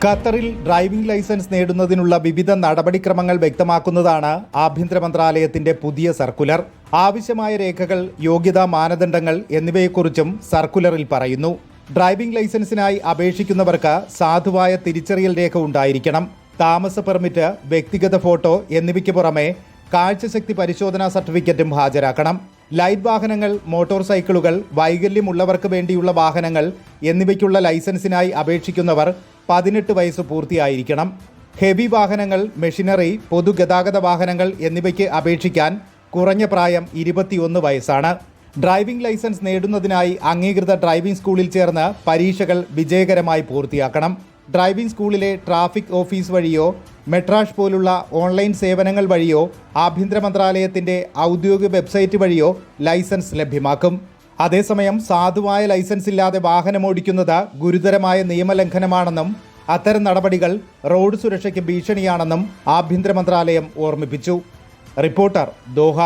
ഖത്തറിൽ driving licence നേടുന്നതിനുള്ള വിവിധ നടപടിക്രമങ്ങൾ വ്യക്തമാക്കുന്നതാണ് ആഭ്യന്തര മന്ത്രാലയത്തിന്റെ പുതിയ സർക്കുലർ. ആവശ്യമായ രേഖകൾ, യോഗ്യതാ മാനദണ്ഡങ്ങൾ എന്നിവയെക്കുറിച്ചും സർക്കുലറിൽ പറയുന്നു. ഡ്രൈവിംഗ് ലൈസൻസിനായി അപേക്ഷിക്കുന്നവർക്ക് സാധുവായ തിരിച്ചറിയൽ രേഖ ഉണ്ടായിരിക്കണം. താമസ പെർമിറ്റ്, വ്യക്തിഗത ഫോട്ടോ എന്നിവയ്ക്ക് പുറമെ കാഴ്ചശക്തി പരിശോധനാ സർട്ടിഫിക്കറ്റും ഹാജരാക്കണം. ലൈറ്റ് വാഹനങ്ങൾ, മോട്ടോർ സൈക്കിളുകൾ, വൈകല്യമുള്ളവർക്ക് വേണ്ടിയുള്ള വാഹനങ്ങൾ എന്നിവയ്ക്കുള്ള ലൈസൻസിനായി അപേക്ഷിക്കുന്നവർ 18 വയസ്സ് പൂർത്തിയായിരിക്കണം. ഹെവി വാഹനങ്ങൾ, മെഷീനറി, പൊതുഗതാഗത വാഹനങ്ങൾ എന്നിവയ്ക്ക് അപേക്ഷിക്കാൻ കുറഞ്ഞ പ്രായം 21 വയസ്സാണ്. ഡ്രൈവിംഗ് ലൈസൻസ് നേടുന്നതിനായി അംഗീകൃത ഡ്രൈവിംഗ് സ്കൂളിൽ ചേർന്ന് പരീക്ഷകൾ വിജയകരമായി പൂർത്തിയാക്കണം. ഡ്രൈവിംഗ് സ്കൂളിലെ ട്രാഫിക് ഓഫീസ് വഴിയോ മെട്രാഷ് പോലുള്ള ഓൺലൈൻ സേവനങ്ങൾ വഴിയോ ആഭ്യന്തര മന്ത്രാലയത്തിന്റെ ഔദ്യോഗിക വെബ്സൈറ്റ് വഴിയോ ലൈസൻസ് ലഭ്യമാക്കും. അതേസമയം സാധുവായ ലൈസൻസ് ഇല്ലാതെ വാഹനമോടിക്കുന്നത് ഗുരുതരമായ നിയമലംഘനമാണെന്നും അത്തരം നടപടികൾ റോഡ് സുരക്ഷയ്ക്ക് ഭീഷണിയാണെന്നും ആഭ്യന്തര മന്ത്രാലയം ഓർമ്മിപ്പിച്ചു. Reporter, Doha.